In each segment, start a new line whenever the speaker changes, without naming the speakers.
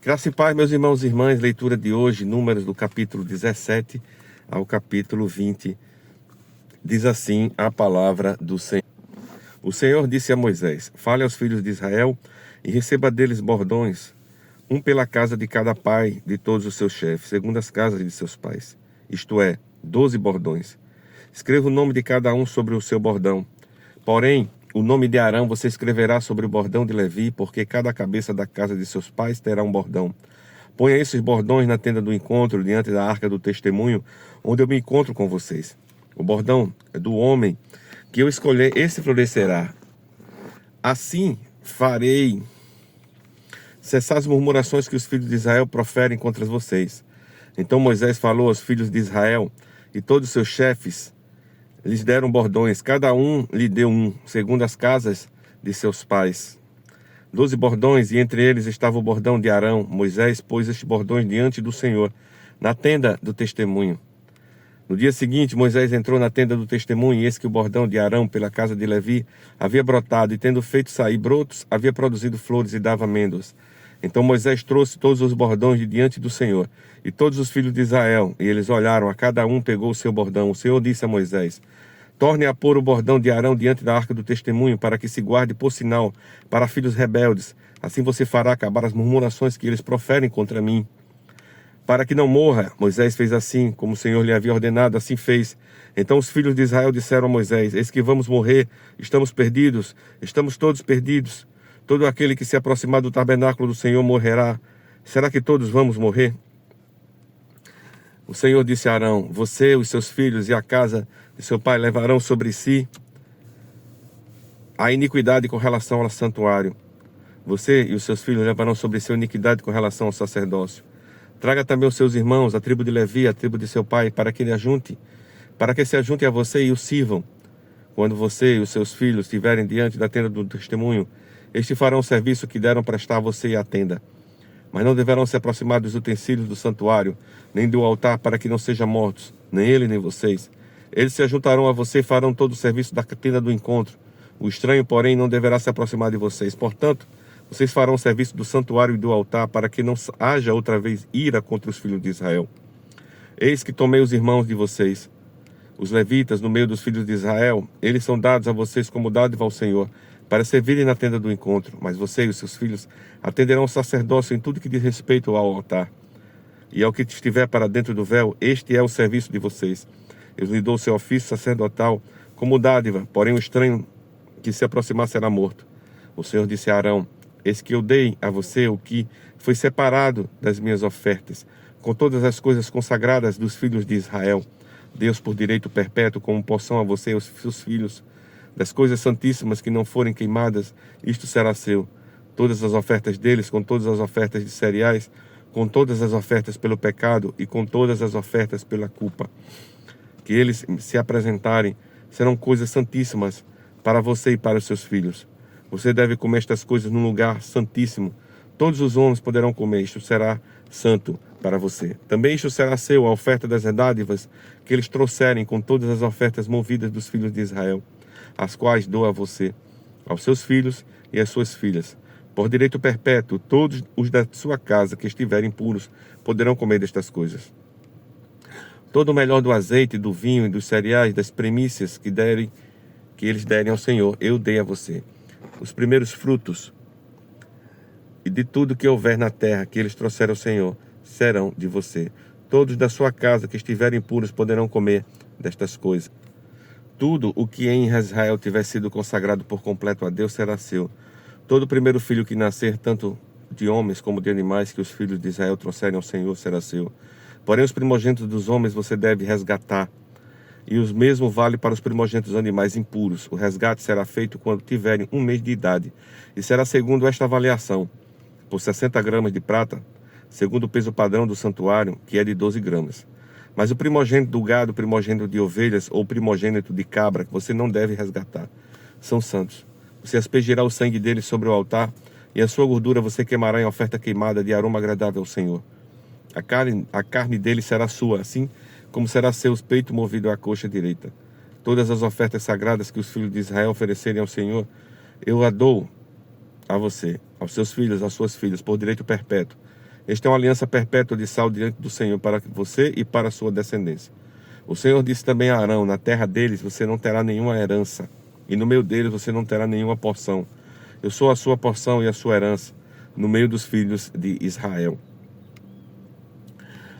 Graça e paz, meus irmãos e irmãs, leitura de hoje, Números do capítulo 17 ao capítulo 20, diz assim a palavra do Senhor. O Senhor disse a Moisés: fale aos filhos de Israel e receba deles bordões, um pela casa de cada pai de todos os seus chefes, segundo as casas de seus pais, isto é, 12 bordões. Escreva o nome de cada um sobre o seu bordão. Porém, o nome de Arão você escreverá sobre o bordão de Levi, porque cada cabeça da casa de seus pais terá um bordão. Ponha esses bordões na tenda do encontro, diante da arca do testemunho, onde eu me encontro com vocês. O bordão do homem que eu escolher, esse florescerá. Assim farei cessar as murmurações que os filhos de Israel proferem contra vocês. Então Moisés falou aos filhos de Israel, e todos os seus chefes lhes deram bordões, cada um lhe deu um, segundo as casas de seus pais. 12 bordões, e entre eles estava o bordão de Arão. Moisés pôs estes bordões diante do Senhor, na tenda do testemunho. No dia seguinte, Moisés entrou na tenda do testemunho, e eis que o bordão de Arão, pela casa de Levi, havia brotado, e tendo feito sair brotos, havia produzido flores e dava amêndoas. Então Moisés trouxe todos os bordões de diante do Senhor, e todos os filhos de Israel, e eles olharam, a cada um pegou o seu bordão. O Senhor disse a Moisés: torne a pôr o bordão de Arão diante da arca do testemunho, para que se guarde por sinal para filhos rebeldes. Assim você fará acabar as murmurações que eles proferem contra mim. Para que não morra, Moisés fez assim, como o Senhor lhe havia ordenado, assim fez. Então os filhos de Israel disseram a Moisés: eis que vamos morrer, estamos perdidos, estamos todos perdidos. Todo aquele que se aproximar do tabernáculo do Senhor morrerá. Será que todos vamos morrer? O Senhor disse a Arão: você, os seus filhos e a casa de seu pai levarão sobre si a iniquidade com relação ao santuário. Você e os seus filhos levarão sobre si a iniquidade com relação ao sacerdócio. Traga também os seus irmãos, a tribo de Levi, a tribo de seu pai, para que se ajuntem a você e o sirvam. Quando você e os seus filhos estiverem diante da tenda do testemunho, estes farão o serviço que deram prestar a você e à tenda. Mas não deverão se aproximar dos utensílios do santuário, nem do altar, para que não sejam mortos, nem ele nem vocês. Eles se ajuntarão a você e farão todo o serviço da tenda do encontro. O estranho, porém, não deverá se aproximar de vocês. Portanto, vocês farão o serviço do santuário e do altar, para que não haja outra vez ira contra os filhos de Israel. Eis que tomei os irmãos de vocês, os levitas, no meio dos filhos de Israel. Eles são dados a vocês como dádiva ao Senhor, para servirem na tenda do encontro. Mas você e os seus filhos atenderão ao sacerdócio em tudo que diz respeito ao altar. E ao que estiver para dentro do véu, este é o serviço de vocês. Eu lhe dou o seu ofício sacerdotal como dádiva, porém o estranho que se aproximar será morto. O Senhor disse a Arão: eis que eu dei a você o que foi separado das minhas ofertas, com todas as coisas consagradas dos filhos de Israel. Deus por direito perpétuo, como porção a você e aos seus filhos. Das coisas santíssimas que não forem queimadas, isto será seu. Todas as ofertas deles, com todas as ofertas de cereais, com todas as ofertas pelo pecado e com todas as ofertas pela culpa, que eles se apresentarem, serão coisas santíssimas para você e para os seus filhos. Você deve comer estas coisas num lugar santíssimo. Todos os homens poderão comer, isto será santo para você. Também isto será seu, a oferta das dádivas que eles trouxerem, com todas as ofertas movidas dos filhos de Israel, as quais dou a você, aos seus filhos e às suas filhas. Por direito perpétuo, todos os da sua casa que estiverem puros poderão comer destas coisas. Todo o melhor do azeite, do vinho e dos cereais, das primícias que eles derem ao Senhor, eu dei a você. Os primeiros frutos e de tudo que houver na terra que eles trouxeram ao Senhor, serão de você. Todos da sua casa que estiverem puros poderão comer destas coisas. Tudo o que em Israel tiver sido consagrado por completo a Deus será seu. Todo o primeiro filho que nascer, tanto de homens como de animais, que os filhos de Israel trouxerem ao Senhor, será seu. Porém, os primogênitos dos homens você deve resgatar. E o mesmo vale para os primogênitos dos animais impuros. O resgate será feito quando tiverem 1 mês de idade. E será segundo esta avaliação: por 60 gramas de prata, segundo o peso padrão do santuário, que é de 12 gramas. Mas o primogênito do gado, o primogênito de ovelhas ou o primogênito de cabra, você não deve resgatar. São santos. Você aspergirá o sangue deles sobre o altar, e a sua gordura você queimará em oferta queimada de aroma agradável ao Senhor. A carne deles será sua, assim como será seu o peito movido à coxa direita. Todas as ofertas sagradas que os filhos de Israel oferecerem ao Senhor, eu a dou a você, aos seus filhos, às suas filhas, por direito perpétuo. Esta é uma aliança perpétua de sal diante do Senhor para você e para a sua descendência. O Senhor disse também a Arão: na terra deles você não terá nenhuma herança, e no meio deles você não terá nenhuma porção. Eu sou a sua porção e a sua herança, no meio dos filhos de Israel.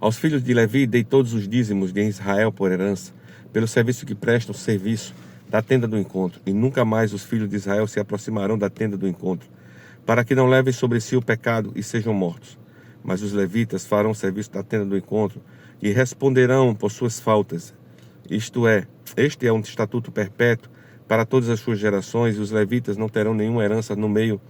Aos filhos de Levi dei todos os dízimos de Israel por herança, pelo serviço que prestam, serviço da tenda do encontro, e nunca mais os filhos de Israel se aproximarão da tenda do encontro, para que não levem sobre si o pecado e sejam mortos. Mas os levitas farão o serviço da tenda do encontro e responderão por suas faltas. Isto é, este é um estatuto perpétuo para todas as suas gerações, e os levitas não terão nenhuma herança no meio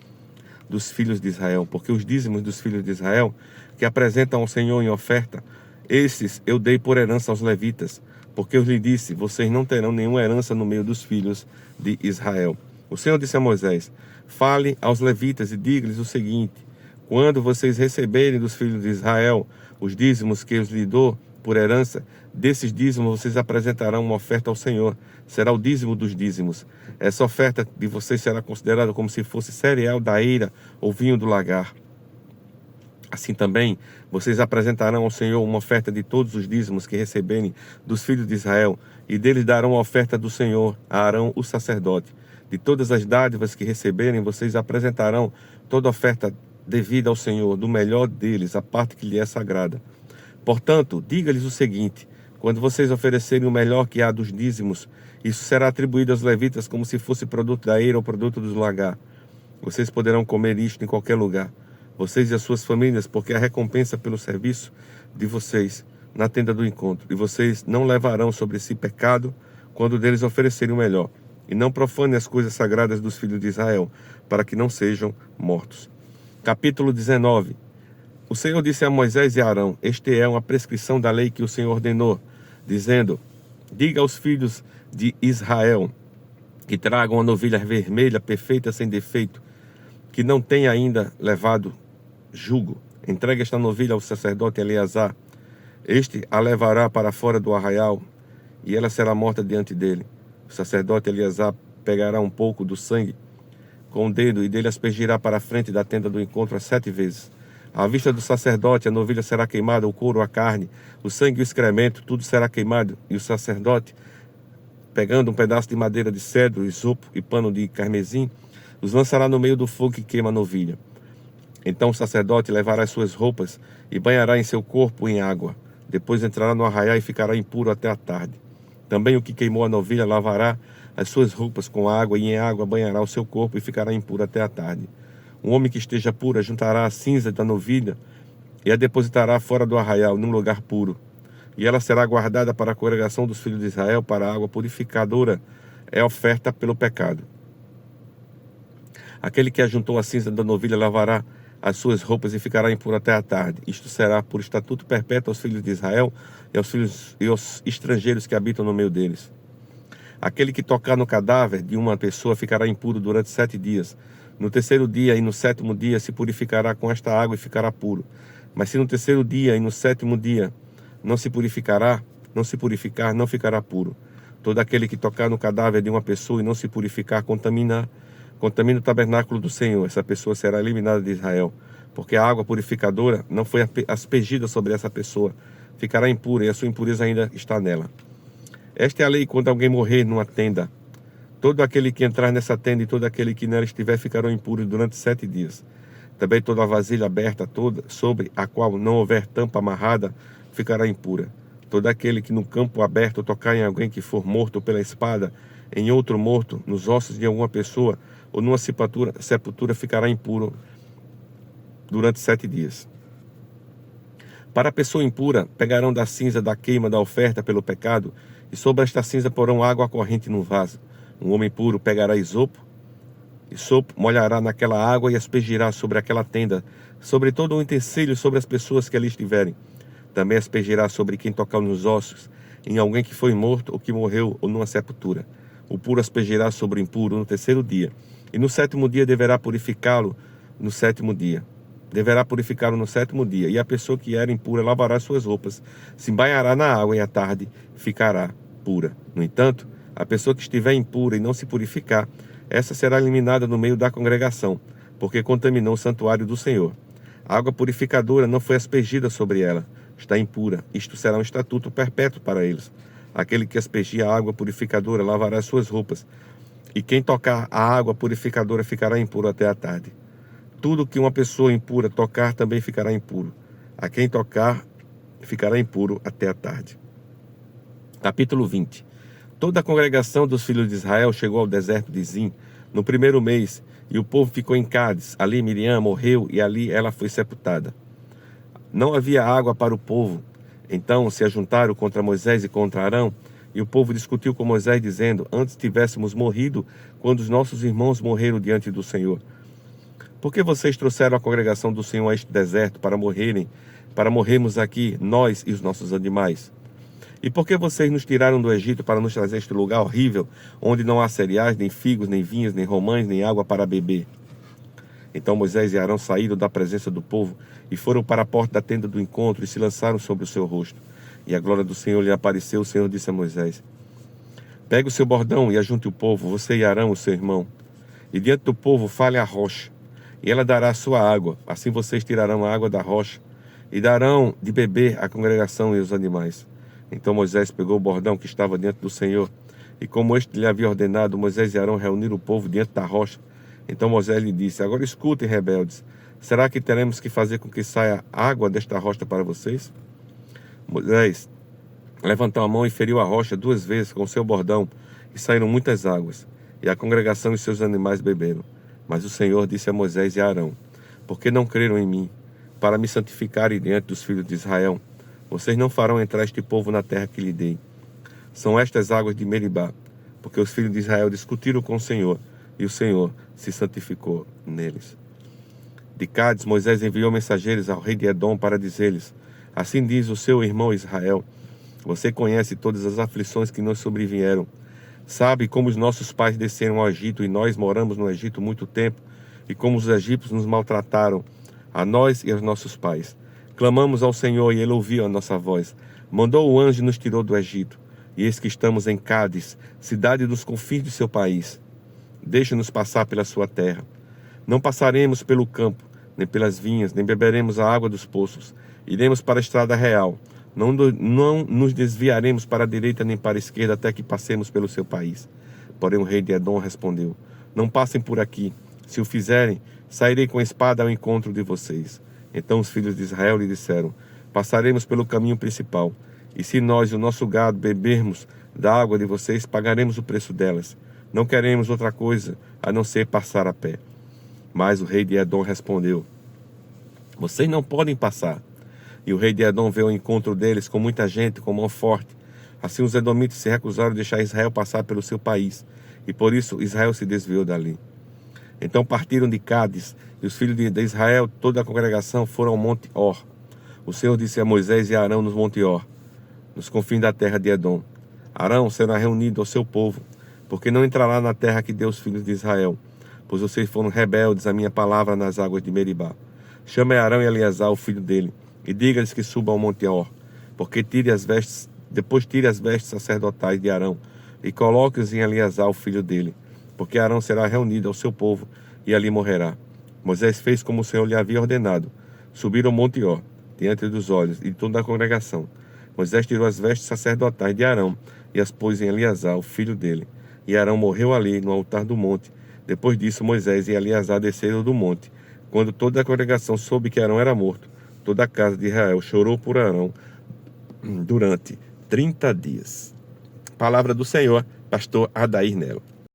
dos filhos de Israel, porque os dízimos dos filhos de Israel, que apresentam ao Senhor em oferta, esses eu dei por herança aos levitas, porque eu lhe disse: vocês não terão nenhuma herança no meio dos filhos de Israel. O Senhor disse a Moisés: fale aos levitas e diga-lhes o seguinte: quando vocês receberem dos filhos de Israel os dízimos que eu lhes dou por herança, desses dízimos vocês apresentarão uma oferta ao Senhor. Será o dízimo dos dízimos. Essa oferta de vocês será considerada como se fosse cereal da eira ou vinho do lagar. Assim também, vocês apresentarão ao Senhor uma oferta de todos os dízimos que receberem dos filhos de Israel, e deles darão a oferta do Senhor a Arão, o sacerdote. De todas as dádivas que receberem, vocês apresentarão toda oferta devida ao Senhor, do melhor deles, a parte que lhe é sagrada. Portanto, diga-lhes o seguinte: quando vocês oferecerem o melhor que há dos dízimos, isso será atribuído aos levitas como se fosse produto da eira ou produto do lagar. Vocês poderão comer isto em qualquer lugar, vocês e as suas famílias, porque é a recompensa pelo serviço de vocês na tenda do encontro. E vocês não levarão sobre si pecado quando deles oferecerem o melhor. E não profanem as coisas sagradas dos filhos de Israel, para que não sejam mortos. Capítulo 19. O Senhor disse a Moisés e a Arão: este é uma prescrição da lei que o Senhor ordenou, dizendo: diga aos filhos de Israel que tragam uma novilha vermelha, perfeita, sem defeito, que não tenha ainda levado jugo. Entregue esta novilha ao sacerdote Eleazar. Este a levará para fora do arraial, e ela será morta diante dele. O sacerdote Eleazar pegará um pouco do sangue com o dedo e dele aspergirá para a frente da tenda do encontro 7 vezes. À vista do sacerdote, a novilha será queimada, o couro, a carne, o sangue e o excremento, tudo será queimado. E o sacerdote, pegando um pedaço de madeira de cedro, isopo e pano de carmesim, os lançará no meio do fogo que queima a novilha. Então o sacerdote levará as suas roupas e banhará em seu corpo em água. Depois entrará no arraial e ficará impuro até a tarde. Também o que queimou a novilha lavará as suas roupas com água, e em água banhará o seu corpo e ficará impuro até a tarde. Um homem que esteja puro juntará a cinza da novilha e a depositará fora do arraial, num lugar puro. E ela será guardada para a congregação dos filhos de Israel, para a água purificadora, é oferta pelo pecado. Aquele que ajuntou a cinza da novilha lavará as suas roupas e ficará impuro até a tarde. Isto será por estatuto perpétuo aos filhos de Israel e aos estrangeiros que habitam no meio deles. Aquele que tocar no cadáver de uma pessoa ficará impuro durante 7 dias. No terceiro dia e no 7º dia se purificará com esta água e ficará puro. Mas se no terceiro dia e no 7º dia não se purificar, não ficará puro. Todo aquele que tocar no cadáver de uma pessoa e não se purificar, contamina o tabernáculo do Senhor. Essa pessoa será eliminada de Israel, porque a água purificadora não foi aspergida sobre essa pessoa. Ficará impura e a sua impureza ainda está nela. Esta é a lei quando alguém morrer numa tenda. Todo aquele que entrar nessa tenda e todo aquele que nela estiver ficarão impuros durante 7 dias. Também toda a vasilha aberta, toda sobre a qual não houver tampa amarrada, ficará impura. Todo aquele que no campo aberto tocar em alguém que for morto pela espada, em outro morto, nos ossos de alguma pessoa, ou numa sepultura ficará impuro durante 7 dias. Para a pessoa impura, pegarão da cinza da queima da oferta pelo pecado, e sobre esta cinza porão água corrente num vaso. Um homem puro pegará isopo, molhará naquela água e aspergirá sobre aquela tenda, sobre todo o utensílio, sobre as pessoas que ali estiverem. Também aspergirá sobre quem tocar nos ossos, em alguém que foi morto ou que morreu ou numa sepultura. O puro aspergirá sobre o impuro no terceiro dia, e no 7º dia deverá purificá-lo no 7º dia. E a pessoa que era impura lavará suas roupas, se banhará na água e à tarde ficará pura. No entanto, a pessoa que estiver impura e não se purificar, essa será eliminada no meio da congregação, porque contaminou o santuário do Senhor. A água purificadora não foi aspergida sobre ela, está impura. Isto será um estatuto perpétuo para eles. Aquele que aspergir a água purificadora lavará as suas roupas, e quem tocar a água purificadora ficará impuro até a tarde. Tudo que uma pessoa impura tocar também ficará impuro. A quem tocar ficará impuro até a tarde. Capítulo 20. Toda a congregação dos filhos de Israel chegou ao deserto de Zim no primeiro mês, e o povo ficou em Cádiz. Ali Miriam morreu, e ali ela foi sepultada. Não havia água para o povo. Então se ajuntaram contra Moisés e contra Arão, e o povo discutiu com Moisés, dizendo: antes tivéssemos morrido, quando os nossos irmãos morreram diante do Senhor. Por que vocês trouxeram a congregação do Senhor a este deserto para morrermos aqui, nós e os nossos animais? E por que vocês nos tiraram do Egito para nos trazer a este lugar horrível, onde não há cereais, nem figos, nem vinhas, nem romães, nem água para beber? Então Moisés e Arão saíram da presença do povo e foram para a porta da tenda do encontro e se lançaram sobre o seu rosto. E a glória do Senhor lhe apareceu. O Senhor disse a Moisés: pegue o seu bordão e ajunte o povo, você e Arão, o seu irmão. E diante do povo fale a rocha, e ela dará a sua água. Assim vocês tirarão a água da rocha e darão de beber à congregação e aos animais. Então Moisés pegou o bordão que estava diante do Senhor, e como este lhe havia ordenado, Moisés e Arão reuniram o povo diante da rocha. Então Moisés lhe disse: agora escutem, rebeldes, será que teremos que fazer com que saia água desta rocha para vocês? Moisés levantou a mão e feriu a rocha 2 vezes com o seu bordão, e saíram muitas águas, e a congregação e seus animais beberam. Mas o Senhor disse a Moisés e a Arão: por que não creram em mim, para me santificarem diante dos filhos de Israel? Vocês não farão entrar este povo na terra que lhe dei. São estas águas de Meribá, porque os filhos de Israel discutiram com o Senhor, e o Senhor se santificou neles. De Cádiz, Moisés enviou mensageiros ao rei de Edom para dizer-lhes: assim diz o seu irmão Israel: você conhece todas as aflições que nos sobrevieram. Sabe como os nossos pais desceram ao Egito, e nós moramos no Egito muito tempo, e como os egípcios nos maltrataram, a nós e aos nossos pais. Clamamos ao Senhor, e ele ouviu a nossa voz. Mandou o anjo e nos tirou do Egito. E eis que estamos em Cádiz, cidade dos confins do seu país. Deixe-nos passar pela sua terra. Não passaremos pelo campo, nem pelas vinhas, nem beberemos a água dos poços. Iremos para a estrada real. Não nos desviaremos para a direita nem para a esquerda até que passemos pelo seu país. Porém o rei de Edom respondeu: não passem por aqui. Se o fizerem, sairei com a espada ao encontro de vocês. Então os filhos de Israel lhe disseram: passaremos pelo caminho principal. E se nós e o nosso gado bebermos da água de vocês, pagaremos o preço delas. Não queremos outra coisa a não ser passar a pé. Mas o rei de Edom respondeu: vocês não podem passar. E o rei de Edom veio ao encontro deles com muita gente, com mão forte. Assim os edomitas se recusaram a deixar Israel passar pelo seu país, e por isso Israel se desviou dali. Então partiram de Cádiz, e os filhos de Israel, toda a congregação, foram ao monte Or. O Senhor disse a Moisés e a Arão nos monte Or, nos confins da terra de Edom: Arão será reunido ao seu povo, porque não entrará na terra que deu os filhos de Israel, pois vocês foram rebeldes à minha palavra nas águas de Meribá. Chame Arão e Eleazar, o filho dele, e diga-lhes que subam ao monte Or, porque depois tire as vestes sacerdotais de Arão, e coloque-os em Eleazar, o filho dele, porque Arão será reunido ao seu povo, e ali morrerá. Moisés fez como o Senhor lhe havia ordenado. Subiram ao monte Or, diante dos olhos de toda a congregação. Moisés tirou as vestes sacerdotais de Arão, e as pôs em Eleazar, o filho dele. E Arão morreu ali, no altar do monte. Depois disso, Moisés e Eleazar desceram do monte. Quando toda a congregação soube que Arão era morto, toda a casa de Israel chorou por Arão durante 30 dias. Palavra do Senhor, pastor Adair Nelo.